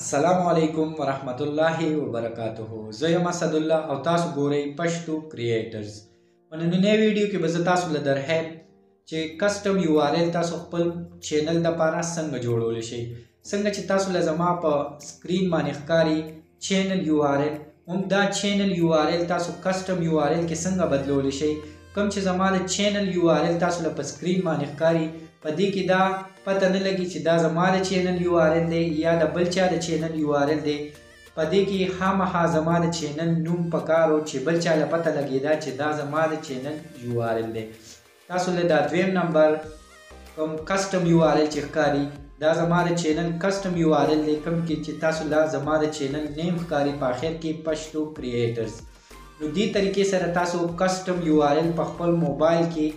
السلام علیکم ورحمت الله وبرکاته. زه یم اسد الله او تاسو ګورئ پښتو کریئیټرز. په نننۍ ویډیو کې به زه تاسو له درحب چې کسټم یو آر ال تاسو خپل چینل لپاره څنګه جوړولی شئ. څنګه چې تاسو له زما په سکرین باندې ښکاري چینل یو آر ال، هم دا چینل یو آر ال تاسو کسټم یو آر ال کې څنګه بدلولی شئ. کوم چې زما د چینل یو آر ال تاسو له په سکرین باندې ښکاري، په دې کې دا پته نه لګي چې دا زما د چینل یو آر ال دی یا د بل چا د چینل یو آر ال دی. په دې کې خامخا زما د چینل نوم پکار و چې بل چا له پته لګېده چې دا زما د چینل یو آر ال دی. تاسو له دا دویم نمبر کوم کسټم یو آر ال چې ښکاري، دا زما د چینل کسټم یو آر ال دی، کوم کې چې تاسو له زما د چینل نیم ښکاري په آخر کې پښتو کریئیټرز. نو دې طریقې سره تاسو کسټم یو آر ال په خپل موبایل کې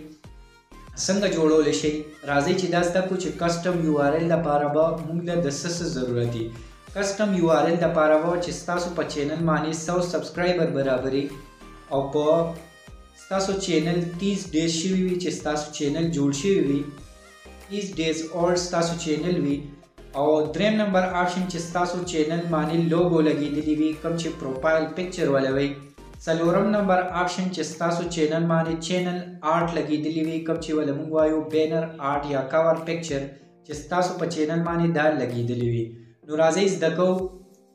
څنګه جوړولی شئ. راځئ چې دا زده کړو چې کسټم یو آر ال لپاره به موږ له د څه ضرورت دي. کسټم یو آر ال لپاره به چې ستاسو په چینل باندې 100 سبسکرایبر برابري او په ستاسو چینل 30 ډیز شوي وي چې ستاسو چینل جوړ شوي وي، 30 ډیز اولډ ستاسو چینل وي. او دریم نمبر آپشن چې ستاسو چینل باندې لوګو لګېدلی وي، کوم چې پروفایل پکچر ولوي. څلورم نمبر آپشن چې ستاسو چینل باندې چینل آرټ لګېدلی وي، کوم چې ولې موږ وایو بینر آرټ یا کور پکچر چې ستاسو په چینل باندې دا لګېدلی وي. نو راځئ زده کوو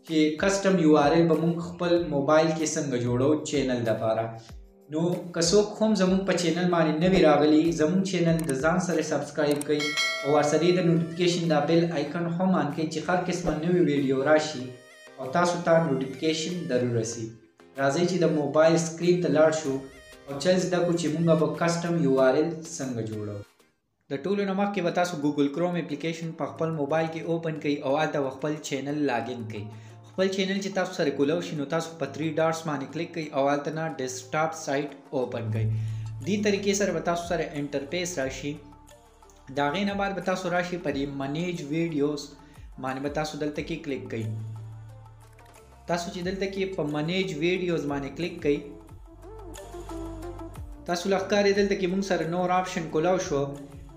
چې کسټم یو آر ال به موږ خپل موبایل کې څنګه جوړو چینل دپاره. نو که څوک هم زموږ په چینل باندې نوي راغلي، زموږ چینل د ځان سره سبسکرایب کړئ او ورسره د نوټیفیکیشن دا بیل آیکن هم آن کړئ چې هر قسمه نوې ویډیو راشي او تاسو ته نوټیفیکیشن ضرور رسي. راځئ چې د موبایل سکرین ته لاړ شو او چل زده کړو چې موږ به کسټم یو آر ال څنګه جوړو. د ټولو نه مخکې به تاسو ګوګل کروم اپلیکیشن په خپل موبایل کې اوپن کړئ او هلته به خپل چینل لاګین کړئ. خپل چینل چې تاسو سره کولو شي نو تاسو په 3 ډاټس باندې کلیک کړئ او هلته نه ډیسکټاپ سایټ اوپن کړئ. دې طریقې سره به تاسو سره انټرفیس راشي. د هغې نه بعد به تاسو راشي په دې منیج ویډیوز باندې به تاسو دلته کې کلیک کړئ. تاسو چې دلته کې په منیج ویډیوز باندې کلیک کړئ، تاسو له ښکاري دلته کې موږ سره نور آپشن کولاو شو.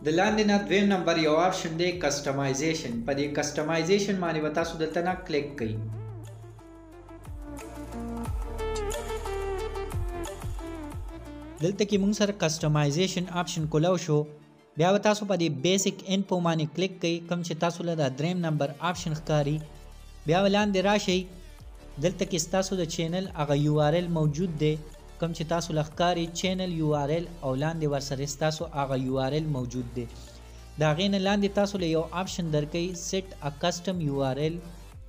د لاندې نه دویم نمبر یو آپشن دی کسټمایزیشن. په دې کسټمایزیشن باندې به تاسو دلته نه کلیک کړئ. دلته کې موږ سره کسټمایزیشن آپشن کولاو شو. بیا به تاسو په دې بیسک انفو باندې کلیک کړئ، کوم چې تاسو له دا دریم نمبر آپشن ښکاري. بیا ولاندې راشئ، دلته کې ستاسو د چینل هغه یو آر ال موجود دی، کوم چې تاسو له ښکاري چینل یو آر ال او لاندې ورسره ستاسو هغه یو آر ال موجود دی. د هغې نه لاندې تاسو له یو آپشن درکوي سیټ ا کسټم یو آر ال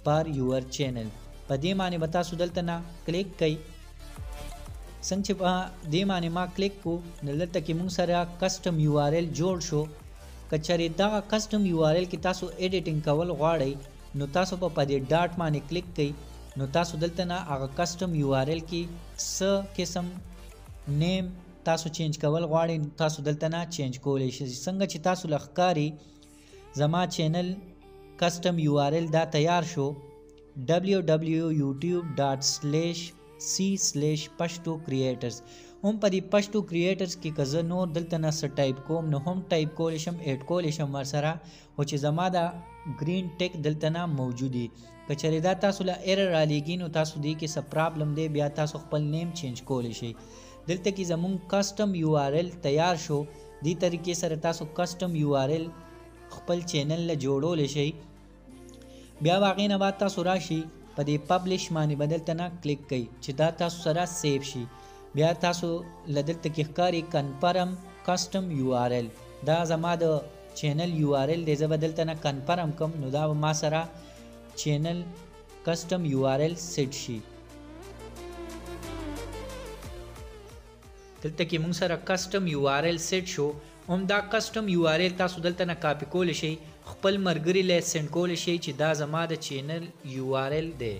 پر یور چینل. په دې باندې به تاسو دلته نه کلیک کوئ. څنګه چې په دې باندې ما کلیک کو نو دلته کې موږ سره کسټم یو آر ال جوړ شو. که چېرې دغه کسټم یو آر ال کې تاسو ایډیټینګ کول غواړئ نو تاسو په دې ډاټ باندې کلیک کوئ. نو تاسو دلته نه هغه کسټم یو آر ال کې څه قسم نیم تاسو چینج کول غواړئ نو تاسو دلته نه چینج کولی شئ. څنګه چې تاسو له ښکاري زما چینل کسټم یو آر ال دا تیار شو، www.youtube.com/c/پښتو کریئیټرز. هم په دې پښتو کریئیټرز کې که زه نور دلته نه څه ټایپ کوم نو هم ټایپ کولی شم، ایډ کولی شم ورسره، خو چې زما دا ګرین ټیک دلته نه موجود وي. که چېرې دا تاسو له ایرر رالیږي نو تاسو دې کې څه پرابلم دی، بیا تاسو خپل نیم چینج کولی شئ. دلته کې زموږ کسټم یو آر ال تیار شو. دې طریقې سره تاسو کسټم یو آر ال خپل چینل له جوړولی شئ. بیا به هغې نه بعد تاسو راشي په دې پبلش باندې به دلته نه کلیک کوئ چې دا تاسو سره سیو شي. بیا تاسو له دلته کې ښکاري کنفرم کسټم یو آر ال. دا زما د چینل یو آر ال دی، زه به دلته نه کنفرم کم نو دا به ما سره چینل کسټم یو آر ال سیټ شي. دلته کې موږ سره کسټم یو آر ال سیټ شو. هم دا کسټم یو آر ال تاسو دلته نه کاپی کولی شئ، خپل ملګري له سینډ کولی شئ چې دا زما د چینل یو آر ال دی.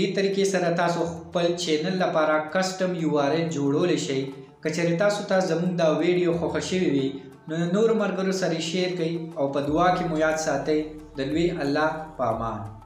دې طریقې سره تاسو خپل چینل لپاره کسټم URL جوړولی شئ. که چېرې تاسو ته زموږ دا ویډیو خوښه شوې وي نو نورو ملګرو سره یې شیر کړئ او په دعا کې مو یاد ساتئ. د لوی الله په امان.